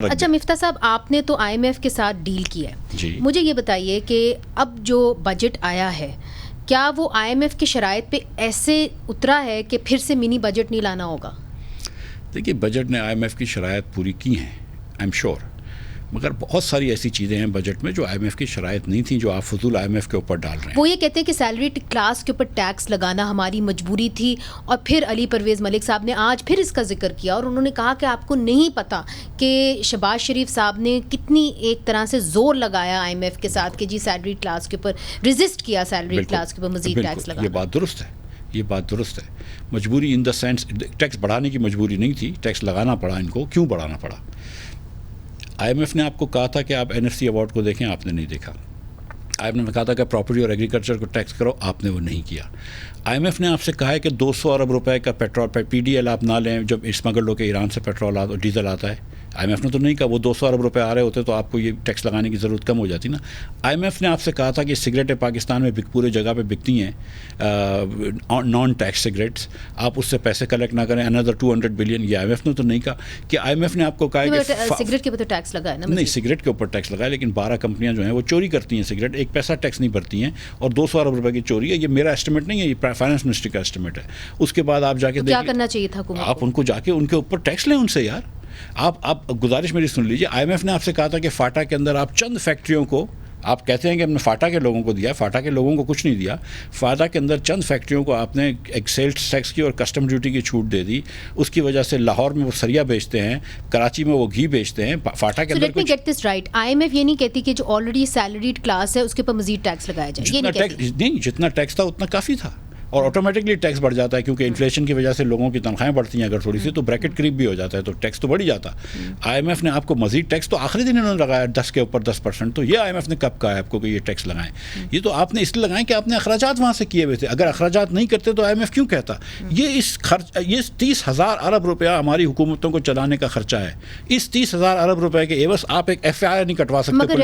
اچھا مفتاح صاحب، آپ نے تو آئی ایم ایف کے ساتھ ڈیل کی ہے جی. مجھے یہ بتائیے کہ اب جو بجٹ آیا ہے کیا وہ آئی ایم ایف کی شرائط پہ ایسے اترا ہے کہ پھر سے منی بجٹ نہیں لانا ہوگا؟ دیکھیے، بجٹ نے آئی ایم ایف کی شرائط پوری کی ہیں، آئی ایم شیور، مگر بہت ساری ایسی چیزیں ہیں بجٹ میں جو آئی ایم ایف کی شرائط نہیں تھیں، جو آپ فضول آئی ایم ایف کے اوپر ڈال رہے ہیں. وہ یہ کہتے ہیں کہ سیلری کلاس کے اوپر ٹیکس لگانا ہماری مجبوری تھی، اور پھر علی پرویز ملک صاحب نے آج پھر اس کا ذکر کیا اور انہوں نے کہا کہ آپ کو نہیں پتہ کہ شہباز شریف صاحب نے کتنی ایک طرح سے زور لگایا آئی ایم ایف کے ساتھ کہ جی سیلری کلاس کے اوپر ریزسٹ کیا، سیلری کلاس کے اوپر مزید ٹیکس لگانا. یہ بات درست ہے. مجبوری ان دا سینس ٹیکس بڑھانے کی مجبوری نہیں تھی، ٹیکس لگانا پڑا ان کو. کیوں بڑھانا پڑا؟ آئی ایم ایف نے آپ کو کہا تھا کہ آپ این ایف سی ایوارڈ کو دیکھیں، آپ نے نہیں دیکھا. آئی ایم ایف نے کہا تھا کہ پراپرٹی اور ایگریکلچر کو ٹیکس کرو، آپ نے وہ نہیں کیا. آئی ایم ایف نے آپ سے کہا ہے کہ 200 ارب روپے کا پیٹرول پی ڈی ایل آپ نہ لیں جب اسمگل ہو کے ایران سے پیٹرول ڈیزل آتا ہے. آئی ایم ایف نے تو نہیں کہا. وہ 200 ارب روپے آ رہے ہوتے تو آپ کو یہ ٹیکس لگانے کی ضرورت کم ہو جاتی نا. آئی ایم ایف نے آپ سے کہا تھا کہ سگریٹیں پاکستان میں پورے جگہ پہ بکتی ہیں، نان ٹیکس سگریٹس، آپ اس سے پیسے کلیکٹ نہ کریں، اندر 200 بلین. یہ آئی ایم ایف نے تو نہیں کہا. کہ آئی ایم ایف نے آپ کو کہا کہ سگریٹ کے اوپر ٹیکس لگایا نا؟ نہیں، سگریٹ کے اوپر ٹیکس لگایا، لیکن 12 کمپنیاں جو ہیں وہ چوری کرتی ہیں سگریٹ، ایک پیسہ ٹیکس نہیں بھرتی ہیں، اور 200 ارب روپے کی چوری ہے. یہ میرا ایسٹیمیٹ نہیں ہے، یہ فائنانس منسٹری کا ایسٹیمیٹ ہے. اس کے بعد آپ جا کے کیا کرنا چاہیے تھا حکومت؟ آپ ان کو جا کے ان کے اوپر ٹیکس لیں ان سے یار. آپ گزارش میری سن لیجیے. آئی ایم ایف نے آپ سے کہا تھا کہ فاٹا کے اندر آپ چند فیکٹریوں کو، آپ کہتے ہیں کہ ہم نے فاٹا کے لوگوں کو دیا، فاٹا کے لوگوں کو کچھ نہیں دیا. فاٹا کے اندر چند فیکٹریوں کو آپ نے ایک سیلس ٹیکس کی اور کسٹم ڈیوٹی کی چھوٹ دے دی. اس کی وجہ سے لاہور میں وہ سریا بیچتے ہیں، کراچی میں وہ گھی بیچتے ہیں. فاٹا کے اندر get this right, I M F یہ نہیں کہتی کہ جو آلریڈی سیلریڈ کلاس ہے اس کے اوپر مزید ٹیکس لگایا جائے. نہیں، جتنا ٹیکس تھا اتنا کافی تھا، اور آٹومیٹکلی ٹیکس بڑھ جاتا ہے کیونکہ انفلیشن کی وجہ سے لوگوں کی تنخواہیں بڑھتی ہیں اگر تھوڑی سی، تو بریکٹ قریب بھی ہو جاتا ہے تو ٹیکس تو بڑھ ہی جاتا. آئی ایم ایف نے آپ کو مزید ٹیکس تو آخری دن انہوں نے لگایا 10 کے اوپر 10%. تو یہ آئی ایم ایف نے کب کہا ہے آپ کو کہ یہ ٹیکس لگائیں؟ یہ تو آپ نے اس لیے لگائیں کہ آپ نے اخراجات وہاں سے کیے ہوئے تھے. اگر اخراجات نہیں کرتے تو آئی ایم ایف کیوں کہتا؟ یہ 30,000 ارب روپیہ ہماری حکومتوں کو چلانے کا خرچہ ہے. اس 30,000 ارب روپے کے عوض آپ ایک ایف آئی آر نہیں کٹوا سکتے.